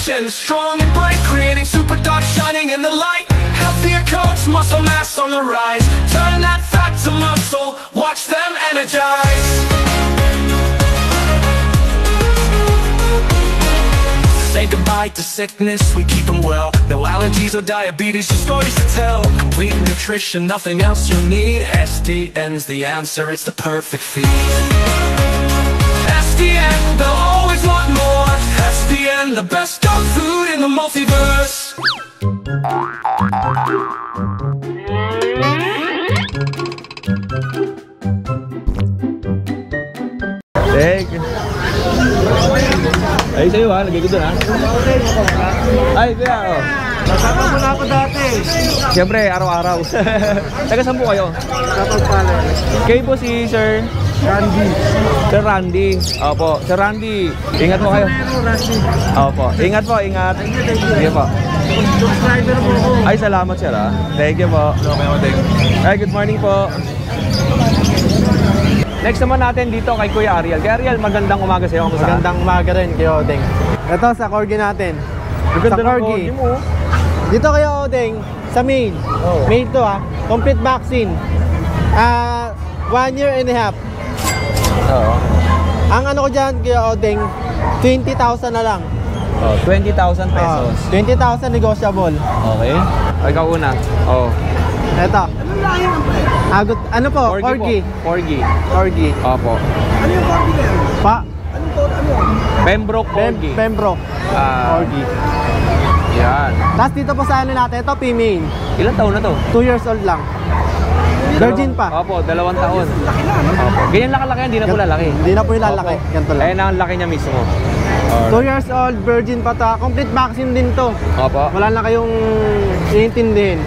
nutrition, strong and bright, creating super dark, shining in the light. Healthier coats, muscle mass on the rise. Turn that fat to muscle, watch them energize. Say goodbye to sickness, we keep them well. No allergies or diabetes, just stories to tell. Complete nutrition, nothing else you need. SDN's the answer, it's the perfect feed. SDN, they'll always want more. SDN, the best dog food in the multiverse. Thank you. Ay, sa'yo ha, lagay ko doon ha. Ay, kaya o. Nasama mo na ako dati. Siyempre, araw-araw. Taga saan po kayo? Kapagpala. Kayo po si Sir Randy. Sir Randy. Opo, Sir Randy. Ingat po kayo. Opo, ingat po, ingat. Sige po. Subscriber mo ko. Ay, salamat sir ha. Thank you po. Ay, good morning po. Next naman natin dito kay Kuya Ariel. Kuya Ariel, magandang umaga sa iyo. Magandang umaga rin kay Odeng. Ito sa corgi natin. Sa corgi. Dito kay Odeng, sa mail. Oh. Mail to ha. Complete vaccine. 1 year and a half. Oo. Ang ano ko dyan kay Odeng, 20,000 na lang. Oh, 20,000 pesos. 20,000 negotiable. Okay. Ay, ikaw una. Oh. Ito. Agot, ano po? Corgi. Corgi. Corgi. Opo. Ano yung corgi na yun? Pa? Anong corgi? Ano yun? Pembroke Corgi. Pembroke. Corgi. Yan. Tapos dito po sa ano natin, ito female. Ilang taon na to? 2 years old lang. Virgin pa. Opo, 2 taon. Opo. Ganyan lang kalaki, hindi na po lalaki. Hindi na po yung lalaki. Ganito lang. Ayun ang laki niya mismo. 2 years old, virgin pa to. Complete vaccine din to. Opo. Wala na kayong iintindihin.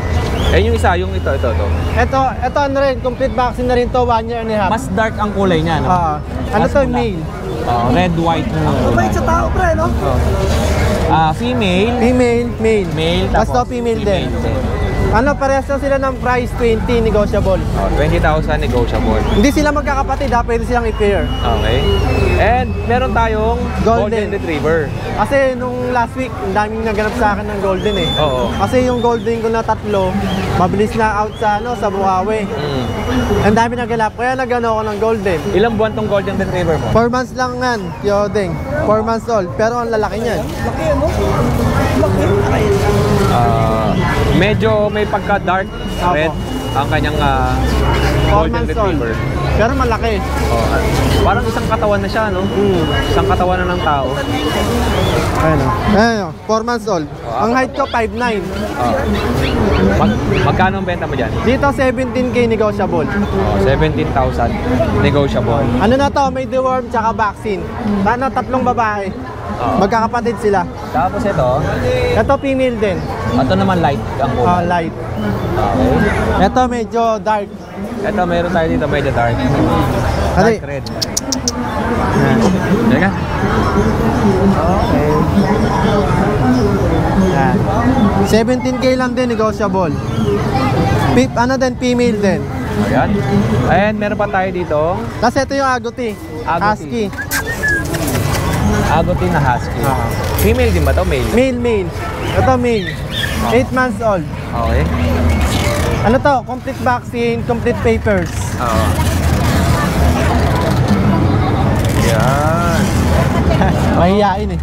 Ayun yung isa, yung ito. Ito ano rin, complete vaccine na rin to, 1 year and a half. Mas dark ang kulay niya, no? Ano Mas to, pula. male? Red, white. Mabait sa tao, pre, no? Female. Female, male. Male, Tapos to, female din. Ano, parehas na sila ng price, 20 negotiable. 20,000 negotiable. Hindi sila magkakapatid, pwede silang i-pair. Okay. And meron tayong Golden Retriever. Kasi nung last week, ang daming naganap sa akin ng Golden eh. Oo. Kasi yung Golden ko na 3, mabilis na out sa Bukawi. Ang dami naganap, kaya nagano ako ng Golden. Ilang buwan tong Golden Retriever mo? 4 months lang yan, Yodeng. 4 months old, pero ang lalaki niyan. Laki ano? Laki. Medyo may pagka-dark red ang kanyang Golden Retriever. Pero malaki. Parang isang katawan na siya, no? Isang katawan na ng tao. Ayun, 4 months old. Ang height ko, 5'9". Magkano ang benta mo dyan? Dito, 17K negotiable. 17,000 negotiable. Ano na to, may deworm tsaka vaccine. Sana 3 babae. Magkakapatid sila. Tapos Ito female din. ito naman light ang kulay. Light. Okay. Ito medyo dark. Ito meron tayo dito, medyo dark. Kasi, Dark red. Teka. okay. Yan. 17K lang din, negotiable. Ano din, female din. Ayan. And meron pa tayo dito. Tapos ito yung agouti. Husky. Agouti na husky. Female din ba to? Male? Male. Ito male. 8 months old. Okay. Ano to? Complete vaccine, complete papers. Oo. Yan. Mahihain eh.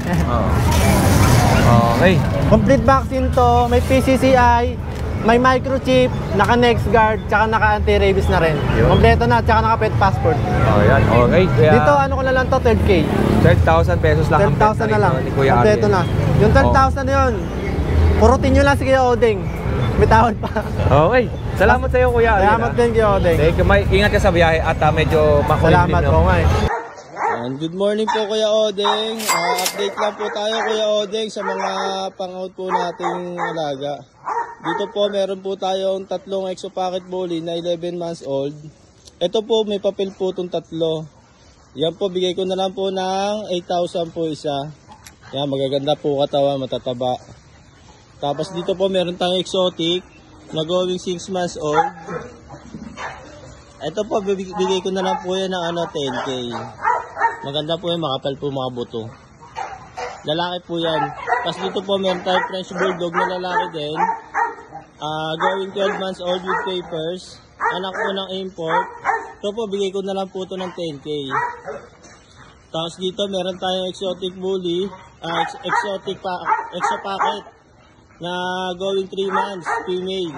Okay. Complete vaccine to, may PCCI, may microchip, naka NexGuard, tsaka naka anti-rabies na rin. Kompleto na, tsaka naka pet passport. Yan. Okay. Kaya Dito ano ko na lang to, 3K. 12,000 pesos lang 12,000 na lang. ni Kuya Kompleto Ariel. na. Yung 12,000 na yun, purutin nyo lang si Kuya Odeng. May tawad pa. Okay. Salamat sa iyo, Kuya Ariel. Salamat din Kuya Odeng. Thank you. Ingat ka sa biyahe at medyo makulit Salamat din. po nga eh. Good morning po Kuya Odeng. Update lang po tayo Kuya Odeng sa mga pang-out po nating alaga. Dito po meron po tayong 3 exo pocket bully na 11 months old. Ito po may papel po itong 3. Yan po bigay ko na lang po ng 8,000 po isa. Yan magaganda po katawan, matataba. Tapos dito po meron tayong exotic na going 6 months old. Ito po bigay ko na lang po yan ng 10K. Maganda po yung makapal po mga buto. Lalaki po yan. Tapos dito po meron tayong French Bulldog na lalaki din. Going 12 months old with papers. Anak ko ng import. Ito po, bigay ko na lang po ito ng 10K. Tapos dito meron tayong exotic bully. Exo packet na going 3 months, female.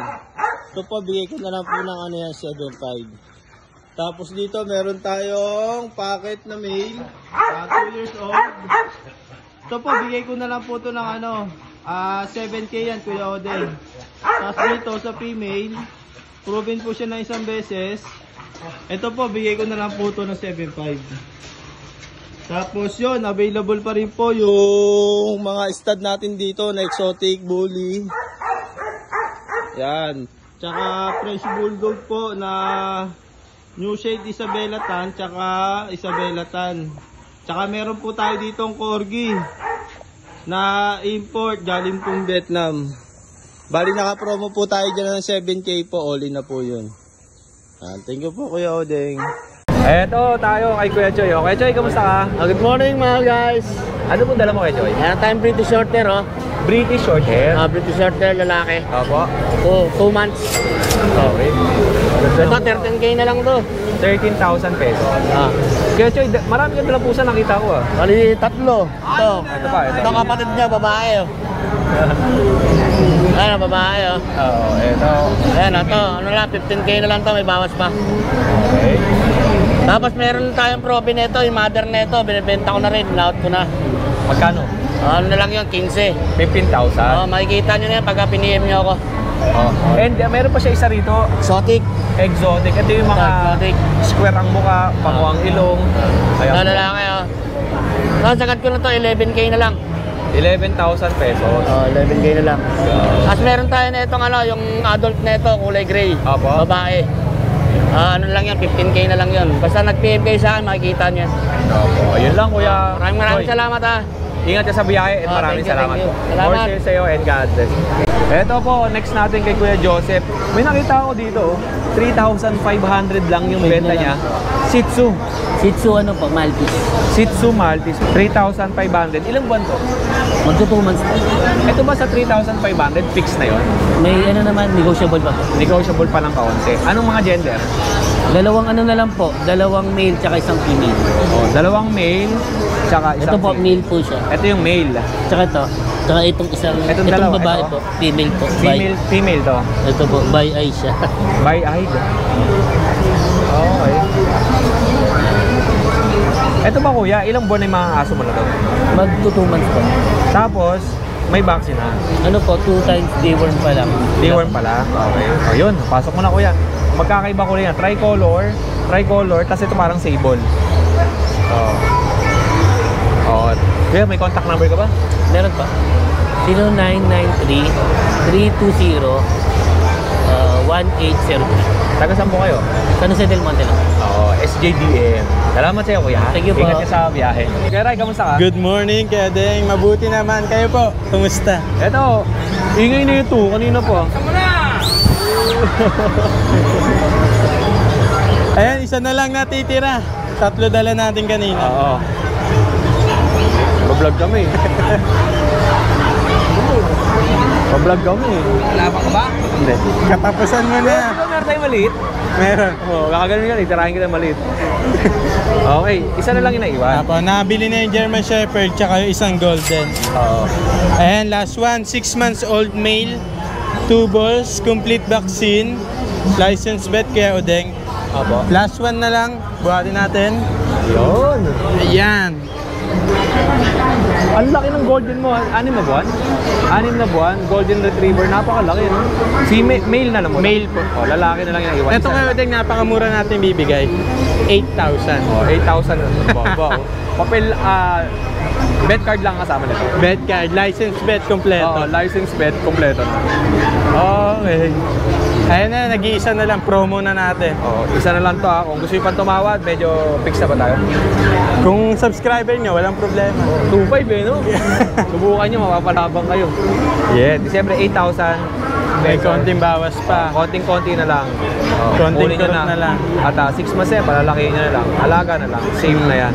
Ito po, bigay ko na lang po ng 7.5. Tapos dito meron tayong packet na male, 2 years old. Ito po, bigay ko na lang po ito ng 7K yan, Kuya Odeng. Tapos dito sa female, proven po siya na isang beses. Ito po, bigay ko na lang po ito ng 7.5. Tapos yun, available pa rin po yung mga stud natin dito na exotic bully. Yan. Tsaka French Bulldog po na New Shade Isabella Tan, tsaka Isabella Tan. Tsaka meron po tayo ditong Corgi na import galing pong Vietnam. Bali naka-promo po tayo dyan ng 7K po, all in na po yun. Thank you po Kuya Odeng. Eto tayo kay Kuya Choy. Kuya Choy, kamusta ka? Good morning mga guys. Ano pong dala mo Kuya Choy? Meron tayong British Shorthair British Shorthair. British Shorthair lalaki. Opo. 2 months. Okay. Ito 13K na lang to. 13,000 pesos. Kuya Choy, marami ka dalang pusa nakita ko Bali, 3. Ito. Ito pa, ito. Ito kapatid niya, babae. Ayan, babae. Oo, ito. Ayan, ito. Ano lang, 15K na lang to, may bawas pa. Okay. Tapos meron tayong probe nito, yung mother nito, binibenta ko na rin, laot ko na. Magkano? Ano na lang yun, 15. 15,000. Makikita nyo na yan pagka piniem nyo ako. And meron pa siya isa rito, Exotic. exotic. Ito yung mga Exotic. square ang muka, panguang ilong. Ano lalaki, sagad ko na to, 11K na lang. 11,000 pesos. 11K na lang. Tapos meron tayo na itong yung adult na ito, kulay gray. Opo. Babae. Ano lang yan, 15K na lang yun. Basta nag-PM kayo sa akin, makikita nyo yan. Opo. Ayun lang Kuya. Maraming Choy. salamat Ingat ka sa biyahe and maraming thank you, salamat thank you. po. Salamat. More sales sa'yo and God bless. Ito po, next natin kay Kuya Joseph. May nakita ako dito, 3,500 lang yung benta niya. Shih Tzu. Shih Tzu Maltese. Shih Tzu Maltese, 3,500. Ilang buwan to? Magto 2 months. Ito ba sa 3,500, fix na yon? May naman, negotiable pa po. Negotiable pa ng kaunti. Anong mga gender? Dalawang na lang po, dalawang male tsaka isang female. Dalawang male, tsaka isang Ito po, female. male po siya. Ito yung male. Tsaka ito, tsaka itong Itong dalawa, babae ito? po, female po. Female to. Ito po, by eye siya. Bi-eyed. Okay. Ito ba Kuya, ilang buwan na yung mga aso mo na to? Magto 2 months po. Tapos, may vaccine na. Ano po, 2 times deworm pa lang. Deworm pala. Okay. O yun, pasok mo na Kuya. Magkakaiba ko rin yan. Tricolor, tapos ito parang sable. Kuya, may contact number ka ba? Meron pa. 0993-320-1803. Taga saan po kayo? San Jose del Monte lang. SJDM. Salamat sa'yo Kuya. Thank you po. Ingat ka sa biyahe. Kuya Ray, kamusta ka? Good morning Kuya Odeng, mabuti naman. Kayo po, kumusta? Eto, ingay na ito. Kanina po. Ayan, isa na lang natitira. 3 dala natin kanina. Oo. Bablog kami. Bablog kami. Wala pa ka ba? Hindi. Katapusan mo na. Meron tayong maliit. Meron. Oo, kakagaling ka. Itirahin kita maliit. Okay, isa na lang yung naiwan. Apo, nabili na yung German Shepherd tsaka yung isang golden. Oo. Ayan, last one, 6 months old male, 2 balls, complete vaccine, license vet Kuya Odeng. Opo. Last one na lang, buhatin natin. Yun. Ayan. Ang laki ng golden mo. 6 na buwan? 6 na buwan. Golden retriever. Napakalaki, no? Male na naman. Male po. Oh, lalaki na lang yung iwan. Ito Kuya Odeng, napakamura natin bibigay. 8,000. Oh, 8,000. Wow. Papel, vet card lang kasama nito. Vet card, license vet kompleto. Oo, license vet, kompleto na. Okay. Ayan na, nag-iisa na lang, promo na natin. Oh, isa na lang to ha. Kung gusto nyo pang tumawad, medyo fix na ba tayo? Kung subscriber nyo, walang problema. 2.5 no? Subukan nyo, mapapalabang kayo. Yeah, Disyembre 8,000. May pesos. konting bawas pa. Konting-konti na lang. Konting kunin nyo kurot na lang. At 6 months palalakihin nyo na lang. Alaga na lang. Safe na yan.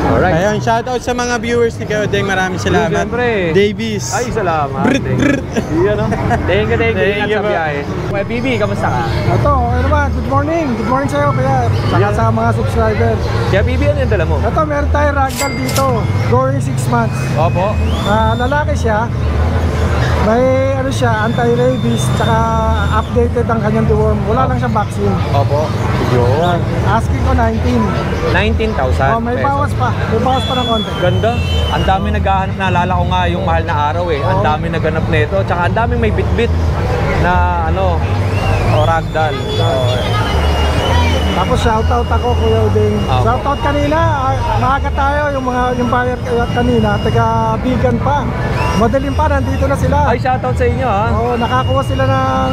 Alright. Ayun, shoutout sa mga viewers ni Kuya Odeng. Maraming salamat. Siyempre. Davies. Ay, salamat. Brr, brr. Yan, no? Thank you. Thank Ingat you sa po. biyahe. Kuya Bibi, kamusta ka? Ito, okay naman. Good morning. Good morning sa'yo, kaya saka sa mga subscriber. Kuya Bibi, ano yung dala mo? Ito, meron tayong ragdoll dito. Going 6 months. Opo. Lalaki siya. May ano siya, anti-rabies, tsaka updated ang kanyang deworm. Wala lang siyang vaccine. Opo. Yun. Asking ko 19. 19,000 Oh, may pesos. bawas pa. May bawas pa ng konti. Ganda. Ang dami naghahanap. Naalala ko nga yung mahal na araw eh. Ang dami naghanap nito. Tsaka ang daming may bitbit na ano, ragdoll. Tapos shoutout ako, Kuya Odeng. Opo. Shoutout kanina, maaga tayo, yung buyer kanina, taga vegan pa. Madaling pa, nandito na sila. Ay, shoutout sa inyo ha. Oo, nakakuha sila ng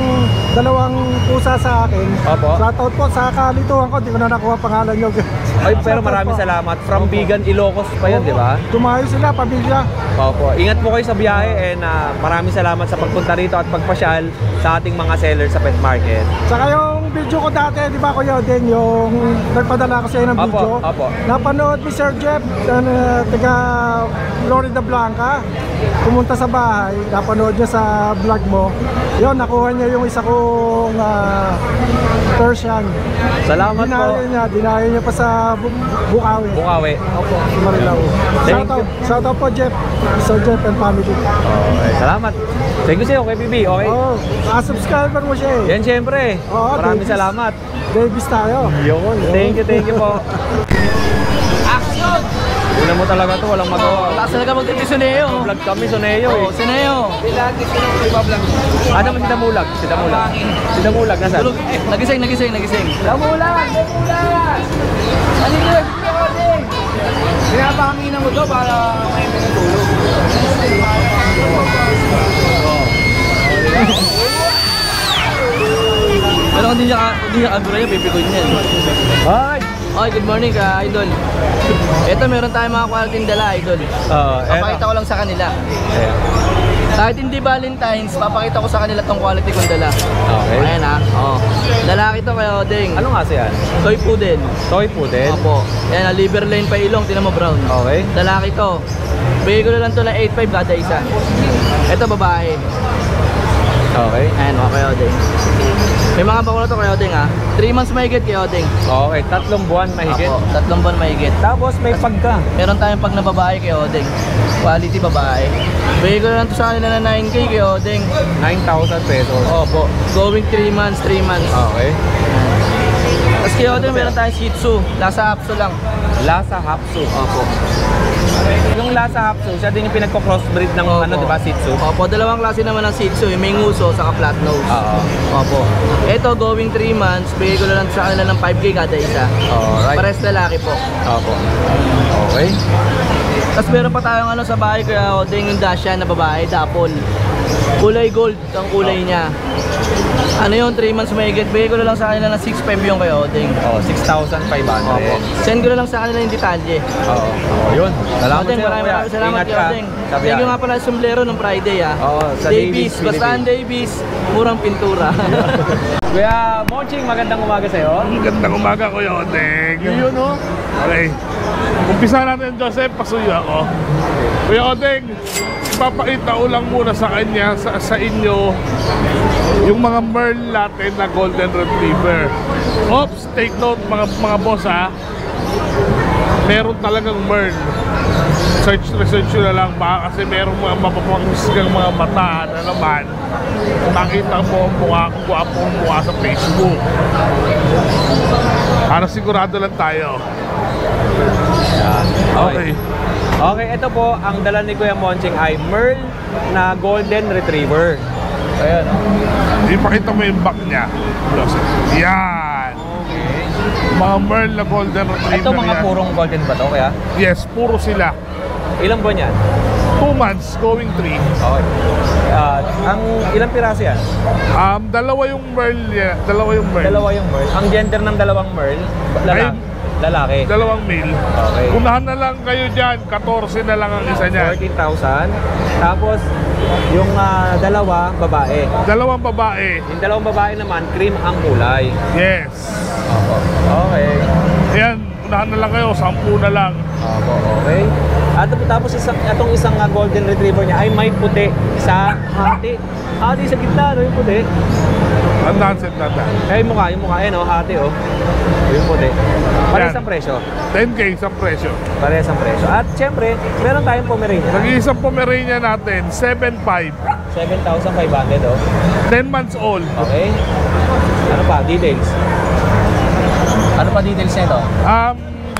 2 pusa sa akin. Opo. Shoutout po sa kalituhan ko, di ko na nakuha pangalan nyo. Ay, pero maraming salamat. From Vegan Ilocos pa yun, di ba? Tumayo sila, pamilya. Opo. Ingat po kayo sa biyahe and maraming salamat sa pagpunta rito at pagpasyal sa ating mga seller sa pet market. Saka yung video ko dati, di ba Kuya Odeng, yung nagpadala ko sa iyo ng Opo, video. opo. Napanood ni Sir Jeff, taga Florida Blanca. Pumunta sa bahay, napanood niya sa vlog mo. Yun, nakuha niya yung isa kong Persian. Salamat po. Dinayo niya pa sa Bukawi. Bukawi. Opo, sa Marilao. Thank Shoutout po Jeff, Sir Jeff and family. Okay, salamat. Thank you sa'yo, kay Bibi. Okay? Oh, subscriber mo siya eh. Yan, syempre. Oo, Maraming Davis. salamat. Davis tayo. Yun. Thank you po. Tignan mo talaga to, walang magawa. Lakas talaga mag-Suneo. Vlog kami, Suneo eh. Suneo. Ano mo si Damulag? Si Damulag. Si Damulag, nasaan? Nagising. Damulag! Ano yun? Pinapahanginan mo to para may pinatulog. Pero kung di niya kabura niya, pipikon niya. Hi! Okay, good morning ka, Idol. Ito, meron tayong mga quality dala, Idol. Papakita ko lang sa kanila. Kahit hindi Valentine's, papakita ko sa kanila tong quality kong dala. Okay. Ayan ha. Oh. Lalaki to kay Odeng. Ano nga siya? Toy poodle. Toy poodle? Opo. Yan, liver lane pa ilong, tinan mo brown. Okay. Lalaki to. Bigay ko na lang to ng 8.5 kada isa. Ito babae. Okay. Ayan, okay Odeng. May mga bakula to kay Odeng ha. 3 months mahigit kay Odeng. Okay, 3 buwan mahigit. Opo, 3 buwan mahigit. Tapos may pagka. Meron tayong pag na babae kay Odeng. Quality babae. Bigay ko na lang to sa kanila na 9K kay Odeng. 9,000 pesos. Opo. Going 3 months, 3 months. Okay. Tapos kay Odeng meron tayong Shih Tzu. Lasa Apso lang. Lasa Hapsu. Opo. Yung Lasa Hapsu, siya din yung pinagko-crossbreed ng Opo. ano, di ba, Shih Tzu? Opo, dalawang klase naman ng Shih Tzu. Yung may nguso, saka flat nose. Oo. Opo. Ito, going 3 months, bigay ko na lang sa kanila ng 5K kada isa. Alright. Pares lalaki po. Opo. Okay. Tapos meron pa tayong ano sa bahay kaya Odeng yung Dashan na babae, Dapol. Kulay gold ang kulay niya. Ano yun, 3 months mahigit. Bigay ko na lang sa kanila ng 6.5 yung kay Odeng. Oh, 6,500. Opo. Send ko na lang sa kanila yung detalye. Oo. Oh, yun. Salamat Odeng, sa'yo, maraming kuya. salamat Ingat kay ka. Odeng. Sa Thank you biyahe. nga pala sa sombrero ng Friday ha. Oo, sa Davies, Bastahan Davies, murang pintura. Kuya Monching, magandang umaga sa'yo. Magandang umaga, Kuya Odeng. Yun, no? Okay. Umpisa natin, Joseph. Pasuyo ako. Kuya Odeng, ipapakita ko lang muna sa kanya, sa inyo, yung mga Merl natin na Golden Retriever. Oops, take note mga boss ha. Meron talagang Merl. Research nyo na lang baka kasi merong mga mapapangusgang mga mata na naman makita mo ang mukha kung guwapo ang mukha sa Facebook. Para sigurado lang tayo. Okay. Okay, ito po, ang dala ni Kuya Monching ay Merl na Golden Retriever. Ayan. Ipakita mo yung back niya. Yan. Mga Merl na Golden Retriever Ito mga yan. purong golden ba to, Kuya? Yes, puro sila. Ilang buwan yan? 2 months, going 3. Okay. Ang ilang piraso yan? Dalawa yung Merl niya. Dalawa yung Merl. Dalawa yung Merl. Ang gender ng dalawang Merl, lalaki. Dalawang male. Okay. Unahan na lang kayo dyan. 14 na lang ang isa niya. 14,000. Tapos, Yung dalawa, babae. Dalawang babae. Yung dalawang babae naman, cream ang kulay. Yes. Okay. Ayan, unahan na lang kayo, 10 na lang. Okay. At tapos itong isang golden retriever niya ay may puti sa hati. Hati sa gitna, no? Yung puti. Tandaan, Eh, yung mukha, hati, oh. Yung puti. Parehas ang presyo. 10K sa presyo. Parehas ang presyo. At syempre, meron tayong Pomeranian. Nag-iisang Pomeranian natin, 7.5. 7,500, oh. 10 months old. Okay. Ano pa? Details. Ano pa details nito?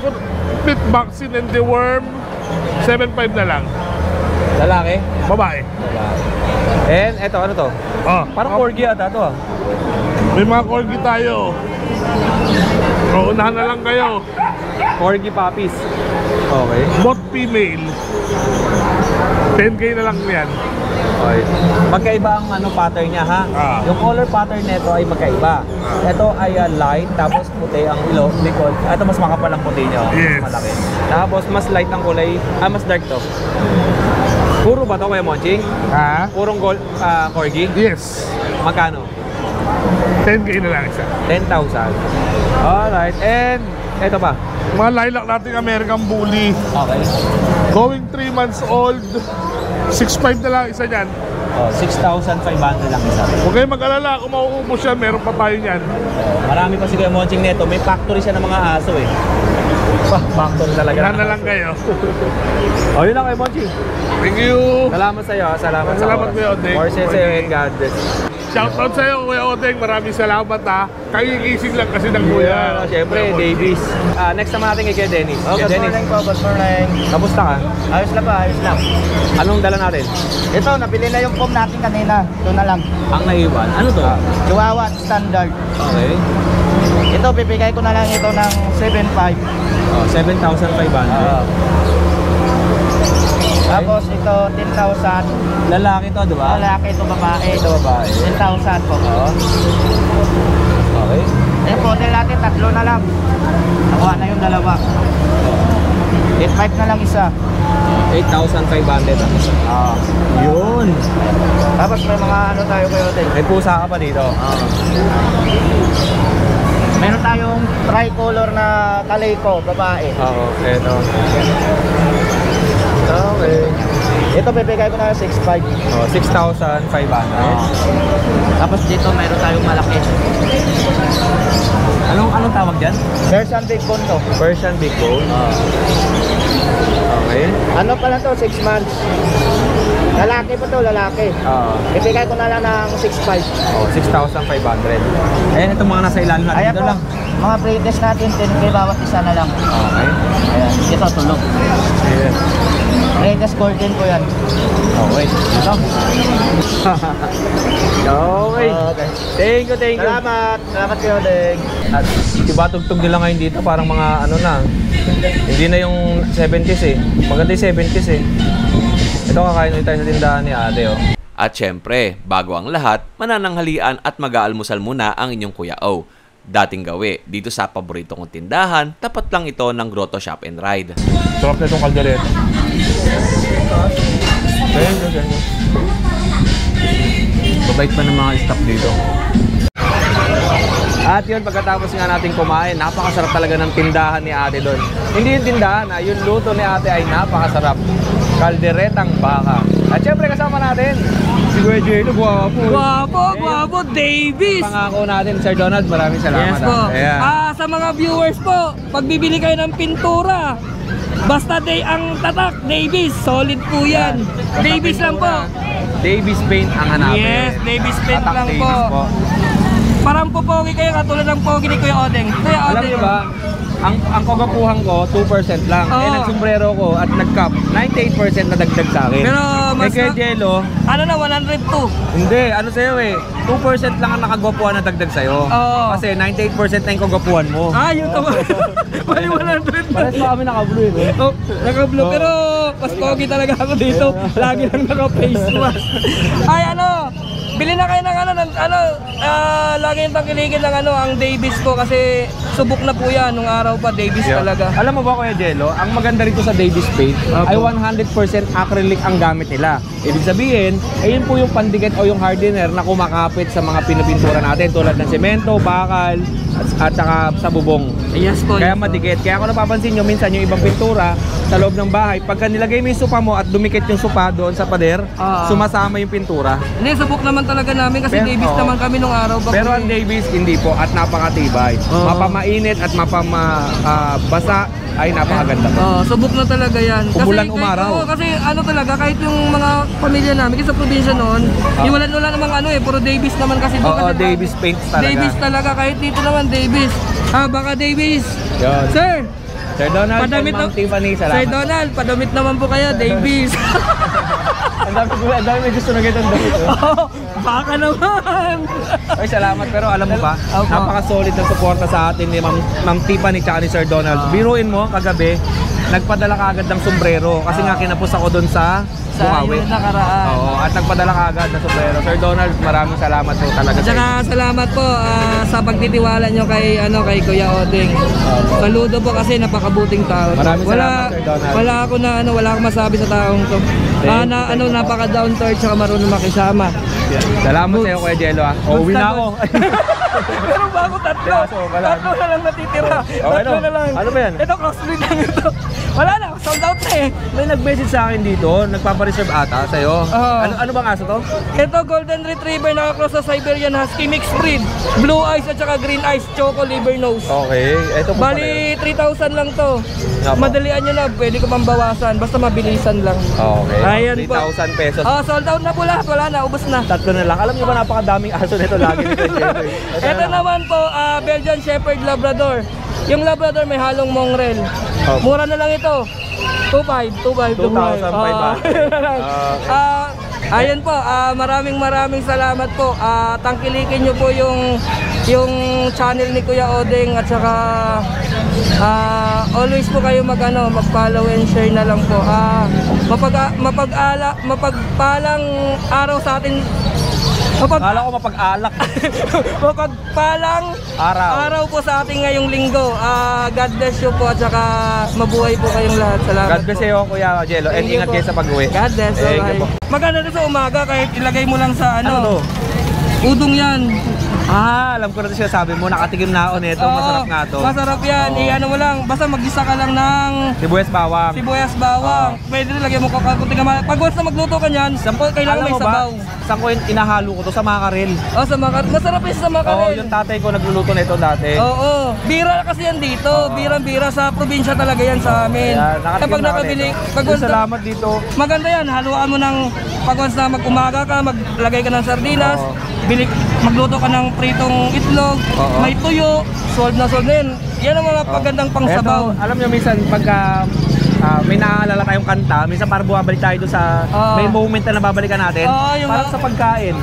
Complete vaccine and deworm, 7.5 na lang. Lalaki? Babae. And eto, ano to? Parang corgi ata to, ah. May mga corgi tayo. O, unahan na lang kayo. Corgi puppies. Okay. Both female. 10K na lang yan. Okay. Magkaiba ang pattern niya, ha? Yung color pattern nito ay magkaiba. Ito ay light, tapos puti ang likod. Ito mas makapal ang puti niya. Yes. Malaki. Tapos mas light ang kulay, mas dark to. Puro ba to, Kuya Monching? Purong gold, corgi? Yes. Magkano? 10K na lang isa. 10,000. Alright. And ito pa. Mga lilac natin American Bully. Okay. Going 3 months old. 6.5 na lang isa dyan. 6,500 lang isa. Huwag kayong mag-alala, kung mauubos siya, meron pa tayo niyan. Marami pa si Kuya Monching neto. May factory siya ng mga aso, eh. Factory talaga. Yan na lang kayo. Yun lang, Kuya Monching. Thank you. Salamat sa iyo. Salamat Kuya Odeng. More and God bless. Shoutout sa iyo, Kuya Odeng. Maraming salamat, ha. Kagigising lang kasi ng kuya. Siyempre, Davis. Next naman natin kay Kuya Dennis. Good morning po, good morning. Kamusta ka? Ayos lang ba? Ayos lang. Anong dala natin? Ito, nabili na yung foam natin kanina. Ito na lang. Ang naiwan. Ano to? Chihuahua standard. Okay. Ito, bibigay ko na lang ito ng 7.5. 7,500. Tapos ito, 10,000. Lalaki to, di ba? Lalaki, ito babae. Ito babae. 10,000 po. Okay. Yung model natin, 3 na lang. Nakuha na yung dalawa. 8.5 na lang isa. 8,500. Yun. Tapos may mga tayo kayo din. May pusa ka pa dito. Meron tayong tricolor na Calico, babae. Eto. Okay. Ito bibigay ko na 6.5. 6,500. Tapos dito meron tayong malaki. Anong tawag dyan? Persian Big Bone to. Persian Big Bone. Okay. Ano pala to? 6 months. Lalaki pa to, lalaki. Bibigay ko na lang ng 6.5. 6,500. Ayan, itong mga nasa ilalim natin. Ayan Dito po, lang. mga breeders natin, 10K bawat isa na lang. Okay. Ayan, ito tulog. Ayan. Breeders golden po yan. Okay. Ito. Okay. Thank you. Salamat. Salamat kayo, Deng. At diba tugtog nila ngayon dito parang mga na. Hindi na yung 70s eh. Maganda yung 70s eh. Ito kakain ulit tayo sa tindahan ni ate, oh. At syempre, bago ang lahat, manananghalian at mag-aalmusal muna ang inyong Kuya O. Dating gawi, dito sa paborito kong tindahan, tapat lang ito ng Grotto Shop and Ride. Sarap na itong kaldereta. Babait pa ng mga staff dito. At yun, pagkatapos nga natin kumain, napakasarap talaga ng tindahan ni ate doon. Hindi yung tindahan, yung luto ni ate ay napakasarap. Kalderetang baka. At syempre kasama natin, si Kuya Jello, guwapo. Guwapo, Davis! Pangako natin, Sir Donald, maraming salamat. Yes po. Ayan. Sa mga viewers po, pag bibili kayo ng pintura, basta ang tatak, Davis, solid po yan. Davis lang po. Davis Paint ang hanapin. Yes, Davis Paint Tatak lang Davis po. Parang popogi kayo katulad ng pogi ni Kuya Odeng. Kuya Alam Odeng, niyo ba, ang kagapuhan ko, 2% lang. Oo. Nagsombrero ko at nag-cap, 98% na dagdag sa akin. Pero mas Kaya Jello, ano na, 102. hindi, ano sa'yo eh, 2% lang ang nakagwapuhan na dagdag sa'yo. Oo. Kasi 98% na yung kagapuhan mo. Yun tama. May 100 Pares pa kami naka-blue eh. Oh, naka-blue. Pero mas pogi talaga ako dito. Lagi lang naka-face mask. Ay ano, bili na kayo ng lagi yung tangkilikin ng ang Davis po kasi subok na po yan nung araw pa, Davis talaga. Alam mo ba Kuya Jello, ang maganda rito sa Davis paint ay 100% acrylic ang gamit nila. Ibig sabihin, ayun po yung pandikit o yung hardener na kumakapit sa mga pinapintura natin tulad ng semento, bakal, at saka sa bubong. Yes po. Kaya madikit. Kaya kung napapansin nyo, minsan yung ibang pintura sa loob ng bahay, pagka nilagay mo yung sopa mo at dumikit yung sopa doon sa pader, sumasama yung pintura. Hindi, subok naman talaga namin kasi Davis naman kami nung araw. Pero ang Davis, hindi po at napakatibay. Mapamainit at mapamabasa ay napakaganda po. Subok na talaga yan. Umulan, umaraw. Kasi talaga, kahit yung mga pamilya namin, kasi sa probinsya noon, wala namang puro Davis naman kasi doon. Oo, Davis paint talaga. Davis talaga, kahit dito naman Davis. Baka Davis. Yun. Sir Donald, padamit Ma'am Tiffany, salamat. Sir Donald, padamit naman po kayo, Davis. Ang dami may gusto na ganitong damit. Baka naman. Ay, salamat. Pero alam mo ba, napaka-solid ng suporta sa atin ni Ma'am Tiffany tsaka ni Sir Donald. Biruin mo, kagabi, nagpadala ka agad ng sombrero kasi nga kinapos ako doon sa Bukawi. Sa nakaraan. Oo, at nagpadala ka agad ng sombrero. Sir Donald, maraming salamat po talaga. At saka salamat po sa pagtitiwala nyo kay Kuya Odeng. Saludo po kasi napakabuting tao. Maraming salamat, Sir Donald. Wala akong masabi sa taong to. Napaka-down to earth tsaka marunong makisama. Salamat sa iyo, Kuya Jello. Uuwi na ako. Meron ba ako tatlo? Tatlo na lang natitira. Tatlo na lang. Ano ba yan? Ito, crossbreed lang ito. Wala na, sold out na eh. May nag-message sa akin dito, nagpapareserve ata sa'yo. Ano bang aso to? Ito, Golden Retriever, nakakross sa Siberian Husky mixed breed. Blue eyes at saka green eyes, choco liver nose. Okay, ito po Bali, 3,000 lang to. Madalian nyo na, pwede ko mambawasan. Basta mabilisan lang. Okay, Ayan 3,000 pesos. Sold out na po lahat, wala na, ubos na. Tatlo na lang. Alam niyo ba napakadaming aso nito lagi nito. Ito naman po, Belgian Shepherd Labrador. Yung Labrador may halong mongrel. Mura na lang ito. 2,500. Ayan po, maraming salamat po. Tangkilikin nyo po yung channel ni Kuya Odeng at saka always po kayo mag-follow and share na lang po. Mapagpalang araw sa atin. Akala ko mapag-alak. Mapagpalang araw po sa ating ngayong linggo. God bless you po at saka mabuhay po kayong lahat. Salamat God bless you, Kuya Jello. And ingat kayo sa pag-uwi. God bless. Maganda rin sa umaga kahit ilagay mo lang sa Ano to? Udong yan. Alam ko na ito sabi mo. Nakatikim na ako nito. Masarap nga to. Masarap yan. Ano mo lang. Basta mag-isa ka lang ng sibuyas bawang. Pwede rin lagyan mo kakunting kamay. Pag once na magluto ka niyan, kailangan may sabaw. Saan ko inahalo ko to? Sa makarel. Sa makarel. Masarap yun sa makarel. Yung tatay ko nagluluto na ito dati. Bira kasi yan dito. Birang-bira sa probinsya talaga yan sa amin. Kapag nakabili. Salamat dito. Maganda yan. Haluan mo ng pag once na mag-umaga ka, maglagay ka ng sardinas. Magluto ka ng pritong itlog, may tuyo, sold na yan. Yan ang mga pagandang pangsabaw. Alam nyo minsan pagka may naaalala tayong kanta, minsan parang bumabalik tayo doon sa may moment na nababalikan natin. Parang sa pagkain.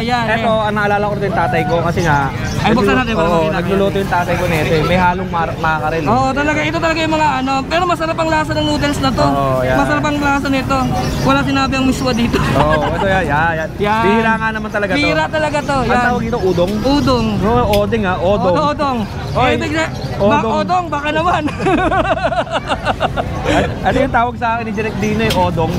Yan. Ito, ang naalala ko rin yung tatay ko kasi nga buksan natin para makita. Nagluluto yung tatay ko nito. May halong makarel. Talaga. Ito talaga yung mga pero masarap ang lasa ng noodles na to. Yan. Masarap ang lasa nito. Wala sinabi ang miswa dito. Ito yan. Bihira nga naman talaga to. Bihira talaga to. Ang tawag dito, udong? Udong. Oding odong. Odong. Odong, baka naman. Ano yung tawag sa akin ni Direk Dino odong?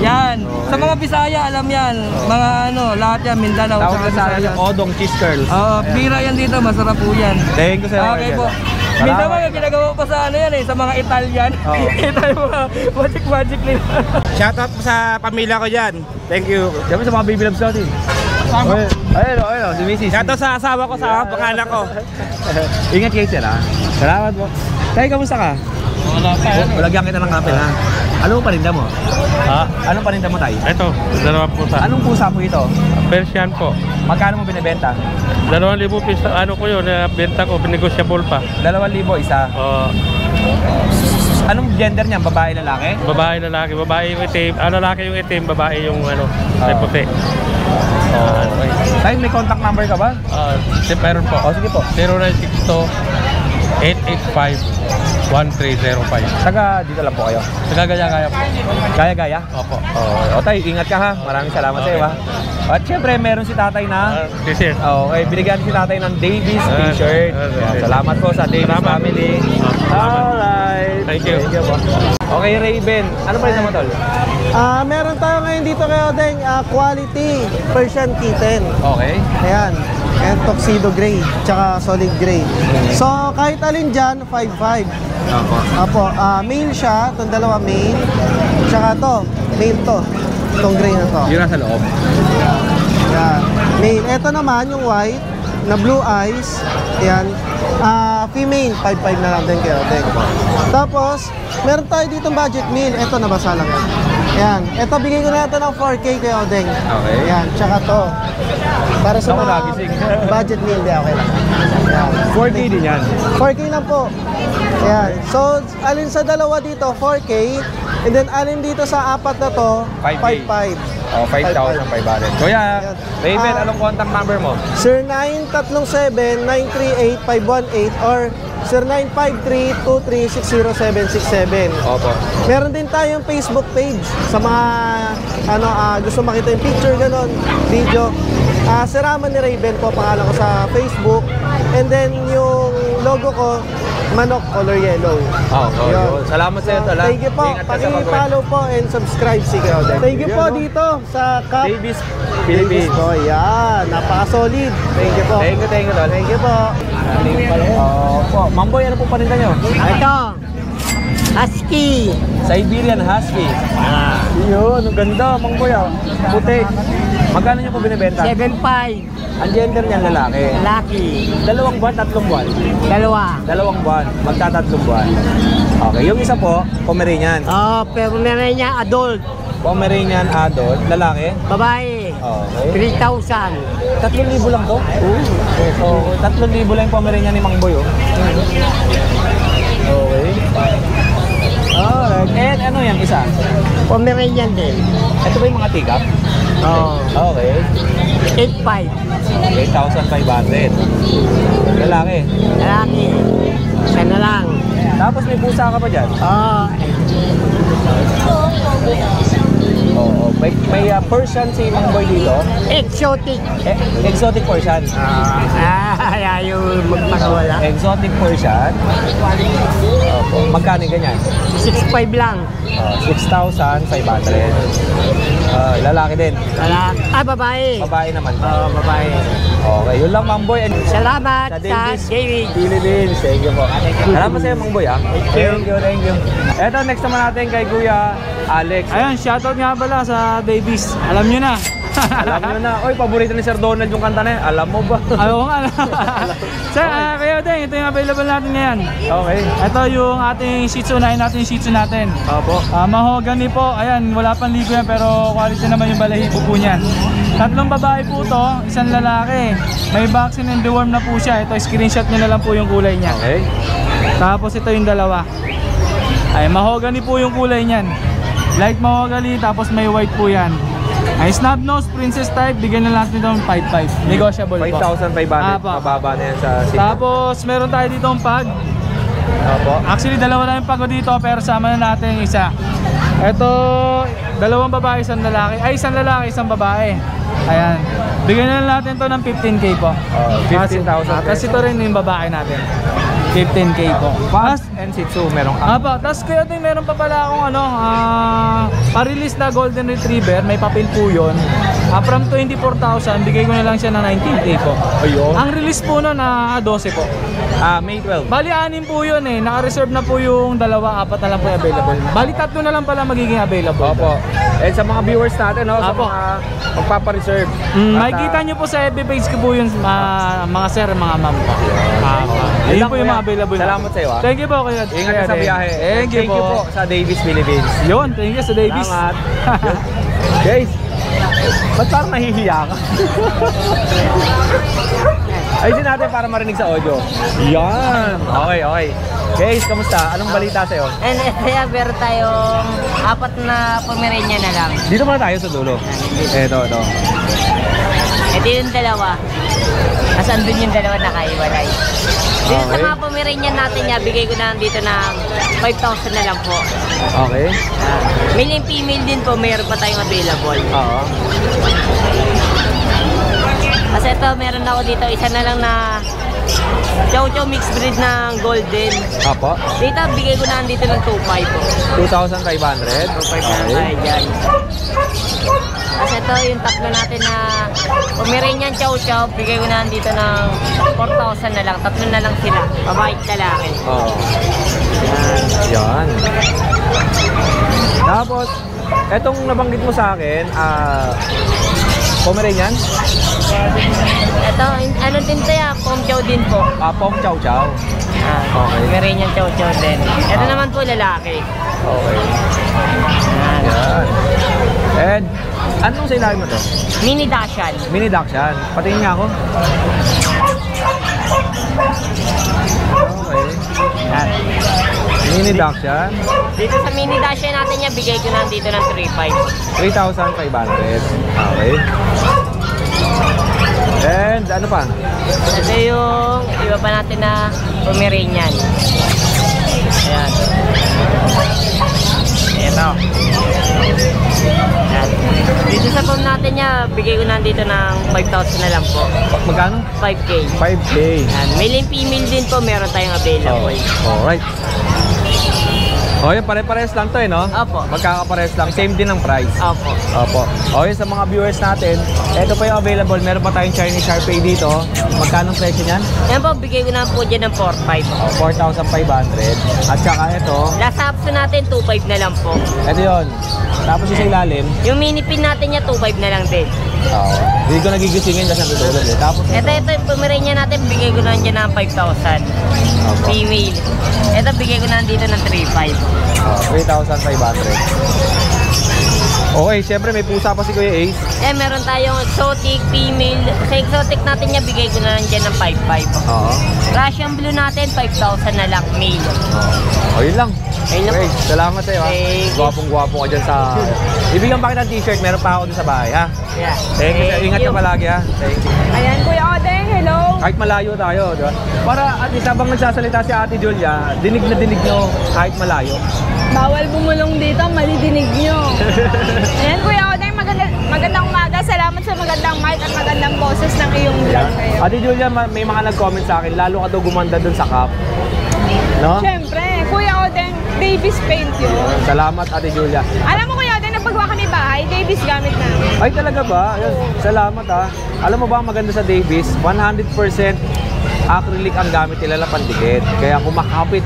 Yan. Sa mga Bisaya, alam yan. Mga lahat yan, Mindanao. Tawag sa akin odong cheese curls. Bira yan dito, masarap po yan. Thank you sa'yo. Okay po. Minsan mga ginagawa pa sa sa mga Italian. Magic nila. Shoutout po sa pamilya ko dyan. Thank you. Diyan sa mga baby loves natin. Ayun, si Mrs. Shoutout sa asawa ko, sa pangalan ko. Ingat kayo sila. Salamat po. Tayo, kamusta ka? Lagyan kita ng kapil ha. Anong paninda mo? Anong paninda mo tayo? Ito, 2 pusa. Anong pusa po ito? Persian po. Magkano mo binibenta? 2,000 piso. Ano ko yun, benta ko, negosyable pa. 2,000 isa? Anong gender niya? Babae, lalaki? Babae, lalaki. Babae yung itim. Lalaki yung itim, babae yung may puti. Tayo, may contact number ka ba? Meron po. Sige po. 0962-885 1305. Taga dito lang po kayo. Nagagaya-gaya po. Gaya-gaya? Opo. O tay, ingat ka ha. Maraming salamat sa iyo ha. At syempre, meron si tatay na T-shirt. okay, binigyan si tatay ng Davis t-shirt. Yan, salamat po sa Davis family. Alright. Thank you. Thank you po. Okay, Raven. Ano pa rin naman, tol? Meron tayo ngayon dito kay Odeng, quality Persian kitten. Okay. Ayan. And tuxedo gray, tsaka solid gray. So, kahit alin dyan, 5'5". Apo, male siya, itong dalawa male. Tsaka to, male to. Itong gray na to. Yun nasa loob. Yan. Male. Ito naman, yung white, na blue eyes. Ayan. Female, 5'5" na lang din kay Odeng. Tapos, meron tayo ditong budget meal. Ito, nabasa lang yan. Ayan. Ito, bigay ko na ito ng 4K kay Odeng. Okay. Ayan. Tsaka to. Para sa Ako mga nagising. budget meal, di okay lang. Ayan. 4K din yan. 4K lang po. Ayan. So, alin sa dalawa dito, 4K. And then, alin dito sa apat na to, 5K. 5'5". Oh, 5,500. Kuya, Raven, anong contact number mo? 0937-938-518 or 0953-2360767. Opo. Meron din tayong Facebook page sa mga gusto makita yung picture, ganon, video. Siraman ni Raven po, pangalan ko sa Facebook. And then yung logo ko, manok color yellow. Yun. Salamat sa iyo, tol. Thank you po. Ingat ka sa pag-uwi. Paki-follow po and subscribe si Odeng. Thank you po dito sa Cup Davis Philippines. po. Yan, napaka-solid. Thank you po. Thank you, tol. Thank you po. Opo. Mamboy, ano po paninda nyo? Ito, Husky. Siberian Husky. Yun, ang ganda, Mamboy. Puti. Magkano nyo po binibenta? 7.5. Ang gender niyan lalaki. Lucky. 2 buwan, 3 buwan? Dalawa. 2 buwan, magtatatlong buwan. Okay, yung isa po, Pomeranian. Pero meron niya adult. Pomeranian adult, lalaki. Babae. Okay. 3,000. 3,000 lang to? So, 3,000 lang yung Pomeranian ni Mangboy, oh. Okay. Alright. And ano yan, isa? Pomeranian din. Ito ba yung mga take-up? Okay. 8,500. 8,500. Lalaki. Lalaki. Isa na lang. Tapos may pusa ka pa dyan? Oo. May Persian si Mangboy dito? Exotic. Exotic Persian. Ayaw magpakawala. Exotic Persian. Opo. Magkano ganyan? 6,500 lang. 6,500. Lalaki din. Babae. Babae naman. Babae. Okay, yun lang Mangboy. Salamat Sa sa Davis David. Philippines. Thank you po. Salamat sa iyo Mangboy, ha. Thank you. Eto, next naman natin kay Kuya Alex. Ayun, shoutout nga pala sa Davis. Alam nyo na. Alam nyo na. Oy, paborito ni Sir Donald yung kanta na yan. Alam mo ba? Ayaw nga. Sir, kaya din, ito yung available natin ngayon. Okay. Ito yung ating Shih Tzu, natin yung Shih Tzu natin. Opo. Mahogany po. Ayan, wala pang ligo yan pero quality naman yung balahibo po niyan. 3 babae po to, 1 lalaki. May vaccine and deworm na po siya. Ito, screenshot nyo na lang po yung kulay niya. Okay. Tapos ito yung dalawa. Ay, mahogany po yung kulay niyan. Light mahogany, tapos may white po yan. Ay, snub nose, princess type, bigyan na natin ito ng 5,500. Negotiable po. 5,500. Mababa na yan sa city. Tapos, meron tayo dito ang pag. Opo. Actually, 2 lang yung pag dito, pero sama na natin yung isa. Ito, 2 babae, 1 lalaki. Ay, 1 lalaki, 1 babae. Ayan. Bigyan na natin to ng 15K po. 15,000. Tapos ito rin yung babae natin. 15K po. Pug and Shih Tzu, merong Tapos kuya din, meron pa pala akong pa-release na Golden Retriever. May papel po yun. From 24,000, bigay ko na lang siya na 19K po. Ayun. Ang release po na 12 po. May 12. Bali, 6 po yun eh. Naka-reserve na po yung 2, 4 na lang po yung available. Bali, 3 na lang pala magiging available. Opo. And sa mga viewers natin, no, sa mga magpapareserve. Makikita nyo po sa FB page ko po yun, mga sir, mga ma'am po. Ayun po yung mga available. Salamat sa iyo. Thank you po. Kuya. Ingat ka sa biyahe. Thank you po sa Davis Philippines. Yun, thank you sa Davis. Salamat. Guys, ba't parang nahihiya ka? Ayusin natin para marinig sa audio. Yan. Okay. Guys, kamusta? Anong balita sa'yo? Kaya meron tayong 4 na Pomeranian na lang. Dito muna tayo sa dulo. Ito. Ito yung dalawa. Asan dun yung dalawa nakaiwalay. Dito sa Okay. mga Pomeranian natin niya, bigay ko na dito ng 5,000 na lang po. Okay. Male and female din po, mayroon pa tayong available. Oo. Kasi ito, meron ako dito, isa na lang na Chow Chow mixed breed ng golden. Apo. Dito, bigay ko na dito ng 2,500 po. 2,500. 2,500 na tayo dyan. Kasi ito, yung tatlo natin na Pomeranian Chow Chow, bigay ko na dito ng 4,000 na lang. Tatlo na lang sila. Babae at lalaki. Oo. Yan. Tapos, etong nabanggit mo sa akin, Pomeranian? Ito, ano din tayo, Pom Chow din po. Pom Chow Chow. Okay. Pomeranian Chow Chow din. Ito naman po lalaki. Okay. Yan. And, anong sa ilalim mo to? Mini Dachshund. Mini Dachshund. Patingin nga ako. Okay. Yan. Mini Dachshund. Dito sa Mini Dachshund natin niya, bigay ko na dito ng 3,500. 3,500. Okay. And ano pa? Ito yung iba pa natin na Pomeranian. Ayan. Ito. Ayan. Dito sa pom natin niya, bigay ko na dito ng 5,000 na lang po. Magkano? 5K. 5K. Ayan. Male and female din po, meron tayong available. Alright. O yun, pare-pares lang to eh, no? Opo. Magkakapares lang. Same din ang price. Opo. Opo. O yun, sa mga viewers natin, ito pa yung available. Meron pa tayong Chinese Sharpei dito. Magkano ang presyo niyan? Yan po, bigay ko na po dyan ng 4,500. 4,500. At saka ito, Last option natin, 2,500 na lang po. ito yun. Tapos yung sa ilalim, Yung mini pin natin niya, 2,500 na lang din. hindi ko nagigisingin kasi natutulog eh. Tapos Ito, yung Pomeranian natin, bigay ko na dyan ng 5,000. Female. Ito, bigay ko na dito ng 3,500. 3,500. Okay, syempre may pusa pa si Kuya Ace. Eh, meron tayong exotic, female. Sa exotic natin niya, bigay ko na lang dyan ng 5,500. Oo. Russian blue natin, 5,000 na lang, male. O yun lang. Ayun lang Okay, po. salamat sa'yo ha. Thank you. Gwapong-gwapo ka dyan sa... Ibigyan pa kita ng t-shirt, meron pa ako dun sa bahay ha. Yeah. Thank you. Ingat ka palagi ha. Thank you. Ayan, Kuya Odeng, hello. Kahit malayo tayo, di ba? Para at least habang nagsasalita si Ate Julia, dinig na dinig nyo kahit malayo. Bawal bumulong dito, malidinig nyo. Ayan, Kuya Odeng, magandang umaga. Salamat sa magandang mic at magandang boses ng iyong vlog kayo. Ate Julia, may mga nag-comment sa akin, lalo ka daw gumanda dun sa cup. No? Siyempre, Kuya Odeng, Davis paint yun. Salamat Ate Julia. Alam mo, Kuya Odeng, nagpagawa kami bahay, Davis gamit namin. Ay talaga ba? Ayun, salamat ha. Alam mo ba ang maganda sa Davis? 100% acrylic ang gamit nila na pandikit. Kaya kumakapit.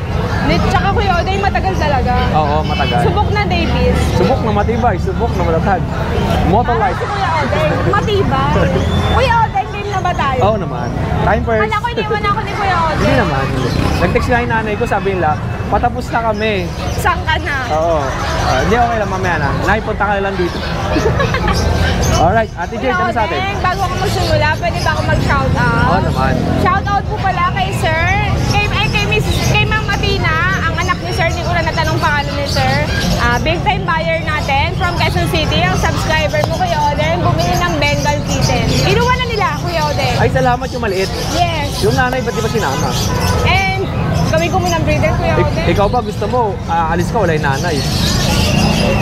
Tsaka Kuya Odeng, matagal talaga. Oo, matagal. Subok na Davis. Subok na matibay, subok na malatag. Motor light. Si Kuya Odeng, matibay. Kuya Odeng, game na ba tayo? Oo naman. Time first. Kala ko iniwan ako ni Kuya Odeng. Hindi naman. Nag-text nga yung nanay ko, sabi nila, patapos na kami. Saan ka na? Oo. Hindi, okay lang, mamaya na. Naipunta ka na lang dito. Alright, Ate Jade, ano sa atin? Odeng, bago ako magsimula, pwede ba ako mag-shoutout? Oo naman. Shoutout po pala kay Sir, kay Ma'am Athena, ang anak ni Sir, hindi ko na natanong pangalan ni Sir. Big time buyer natin from Quezon City, ang subscriber mo, Kuya Odeng, bumili ng Bengal kitten. Inuwa na nila, Kuya Odeng. Ay, salamat yung maliit. Yes. Yung nanay, ba't di ba sinama? And, gawin ko muna ng breeder, Kuya Odeng. Ikaw ba gusto mo, alis ka, wala yung nanay?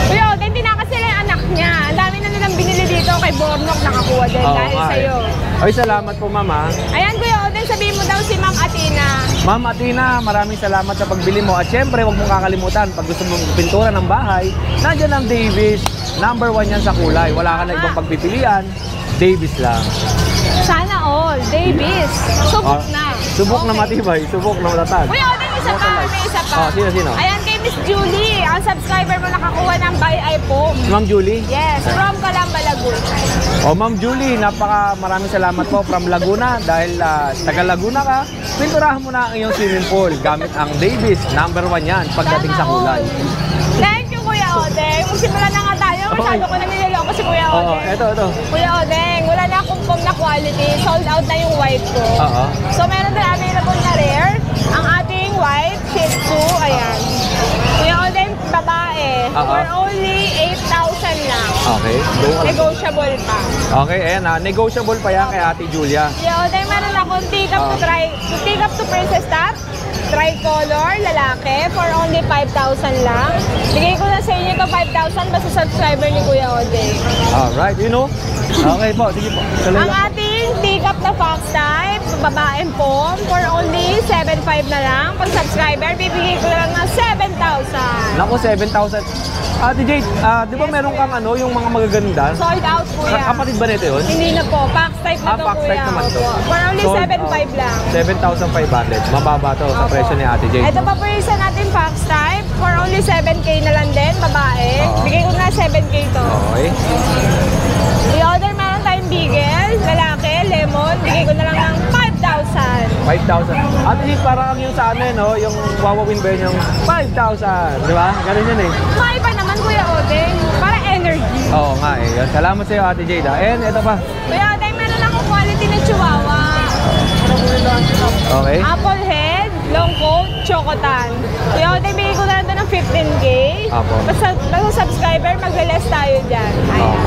Kuya Odeng, tinakas sila yung anak niya. Ang dami na nilang binili dito kay Bornok, nakakuha din Oo, dahil nga eh. sa'yo. Ay, salamat po, Mama. Ayan, Kuya Odeng, sabihin mo daw si Ma'am Athena. Ma'am Athena, maraming salamat sa pagbili mo. At syempre, huwag mong kakalimutan, pag gusto mong pintura ng bahay, nandiyan ang Davis. Number 1 yan sa kulay. Wala ka na ibang pagpipilian. Davis lang. Sana all. Davis. Subok na. Subok na matibay, subok na matatag. Kuya Odeng, isa pa. May isa pa. Sino? Ayan, kay Miss Julie. Ang subscriber mo nakakuha ng buy iPhone. Ma'am Julie? Yes, from Calamba, Laguna. Ma'am Julie, maraming salamat po from Laguna. Dahil taga Laguna ka, pinturahan mo na ang iyong swimming pool gamit ang Davis. Number 1 yan pagdating sa kulay. Thank you, Kuya Odeng. Magsimula na nga tayo. Masyado ko na niloloko si Kuya Odeng. Oo, ito. Kuya Odeng, wala na akong pom na quality. Sold out na yung white ko. Oo. So, meron din available na rare. Ang ating white Shih Tzu. Ayan. Kuya Odeng, babae. For only 8,000 lang. Okay. Negotiable pa. Okay, ayan ha. Negotiable pa yan kay Ate Julia. Yo, dahil meron akong take up to princess top. Tricolor, lalaki, for only 5,000 lang. Bigay ko na sa inyo ito 5,000 basta subscriber ni Kuya Ode. Alright, you know. Okay po, sige po. Ang ating take up na fox type, babaeng pom, for only 7,500 na lang. Pag subscriber, bibigay ko lang ng 7,000. Naku, 7,000. Ate Jade, di ba meron kang ano, yung mga magaganda? Sold out, Kuya. Kapatid ba nito yun? Hindi na po, fox type na to, fox type Kuya. naman to. For only Sold 7,500 lang. 7,500. Mababa to sa presyo ni Ate Jade. Ito pa po isa natin fox type, for only 7K na lang din, babae. Bigay ko na 7K to. Okay. I-order meron tayong bigel, lalaki, lemon, bigay ko na lang ng 5,000. 5,000. Ate Jade, parang yung sa ano, no? Yung wawawin ba yun yung 5,000. Di ba? Ganun yun eh. Maiba naman, Kuya Ode. Para energy. Oo nga eh. Salamat sa iyo, Ate Jade. And ito pa. Kuya Ode, meron akong quality na chihuahua. Okay. Apple head, long coat, chocotan. Kuya Ode, bigay ko na lang ito ng 15K. Apo. Basta subscriber, magre-less tayo dyan. Ayan.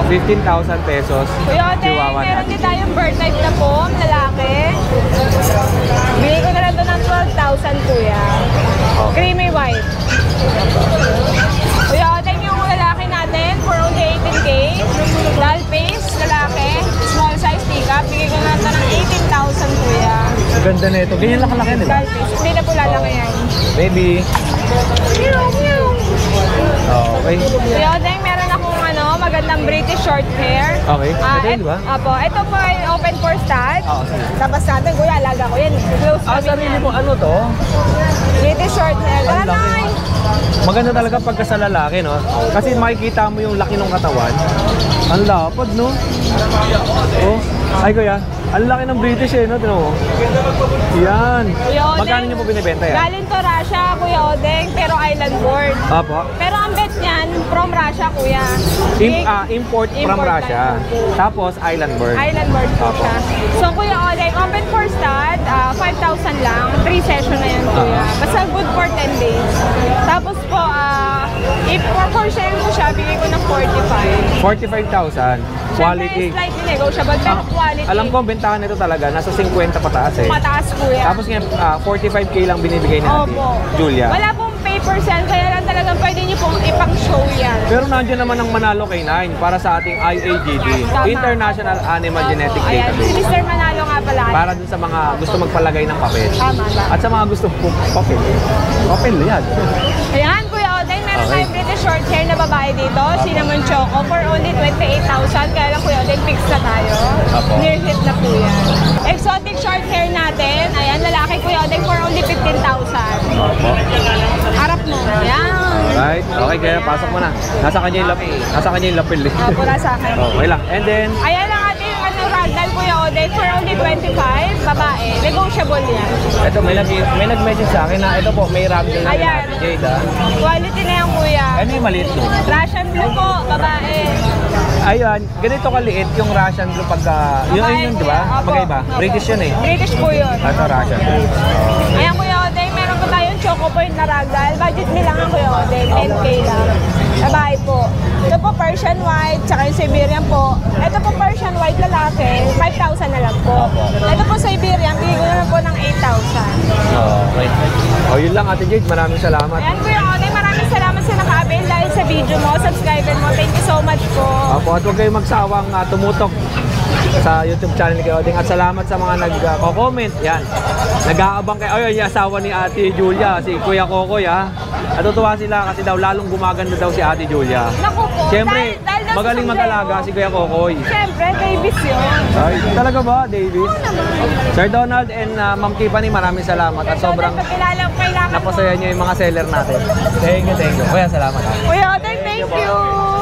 15,000 pesos. Kuya Ode, meron din tayong bird type na pom, lalaki. Bigay ko na lang ito ng 12,000, Kuya. Creamy white. Kuya Ode, yung lalaki natin, for only 18K. Doll face, lalaki, small size teacup. Bigay ko na lang ito ng 18,000, Kuya. Ganda na ito. Ganyan lang kalaki, di ba? Doll face, hindi na po lalaki yan. Baby. Meow, meow. Okay. Kuya Ode, meron akong magandang British short hair. Okay. Ito yun, di ba? Apo, ito po ay open for stud. Sige. Tapos natin, Kuya, alaga ko yan. Close kami sarili yan. mo, ano to? British short hair. Ang laki. Maganda talaga pagka sa lalaki, no? Kasi makikita mo yung laki ng katawan. Ang lapad, no? Oh. Ay, Kuya. Ang laki ng British eh, no? Tino mo? Yan. Magkano niyo po binibenta yan? Galing to Russia, Kuya Odeng, pero island born. Apo. Pero ang bet niyan, from Russia, Kuya. Import from Russia. Tapos, island bird. Island bird po siya. So, Kuya Odeng, open for stud, 5,000 lang. 3 session na yan, Kuya. Basta good for 10 days. Tapos po, if for share mo siya, bigay ko ng 45. 45,000. Quality. Siyempre, slightly negotiable, pero quality. Alam ko, ang bentahan nito talaga, nasa 50 pataas eh. Mataas, Kuya. Tapos ngayon, 45K lang binibigay natin. Opo. Julia. Wala pong paper sale, kaya lang talagang pwede niyo pong ipang-show yan. Pero nandiyan naman ang Manalo K9 para sa ating IAGD, Tama. International Animal Genetic Ayan, si Database. Mr. Manalo nga pala. Para dun sa mga gusto magpalagay ng papel. Tama. At sa mga gusto papel. Papel yan. Ayan, Kuya Oday, meron tayong British short hair na babae dito, cinnamon choco, for only 28,000. Kaya lang, Kuya Oday, fix na tayo. Apo. Near hit na po yan. Exotic short hair natin, ayan, lalaki, Kuya Oday, for only 15,000. Opo. Harap mo. Ayan. Alright. Okay, kaya pasok mo na. Nasa kanya yung lapel eh. Opo, nasa akin. Okay lang. And then, Ayan ang ating ragdoll, Kuya Oday, for only 25, babae. Negotiable yan. ito may nag-message sa akin na ito po, may ragdoll na rin Ayan. Ate Jade ah. Quality na yan, Kuya. Ano yung maliit no? Russian blue po, babae. Ayun, ganito kaliit yung Russian blue pagka... Yun, di ba? Opo. Magkaiba. British yun eh. British po yun. Ito Russian. Ayan, Kuya Oday, meron po tayong choco point na ragdoll. Budget nilang ang Kuya Oday, 10K lang. Babae po. Ito po Persian white, tsaka yung Siberian po. Ito po Persian white lalaki, 5,000 na lang po. Ito po Siberian, bigay ko na lang po ng 8,000. Okay. O yun lang Ate Jade, maraming salamat. Ayan, Kuya Oday, maraming salamat sa naka-avail dahil sa video mo, subscriber mo. Thank you so much po. Opo, at huwag kayong magsawang tumutok sa YouTube channel ni Kuya Odeng. At salamat sa mga nag-comment. Yan. Nag-aabang kayo. Ayun, yung asawa ni Ate Julia, si Kuya Kokoy ha. Natutuwa sila kasi daw lalong gumaganda daw si Ate Julia. Naku po, Siyempre, dahil daw sa magaling sombrero. mag-alaga si Kuya Kokoy. Siyempre, Davis yun. Ay, talaga ba, Davis? Sir Donald and Ma'am Tiffany, maraming salamat. At sobrang Kailangan napasaya niyo yung mga seller natin. Thank you. Kuya, salamat ha. Kuya Oday, thank you.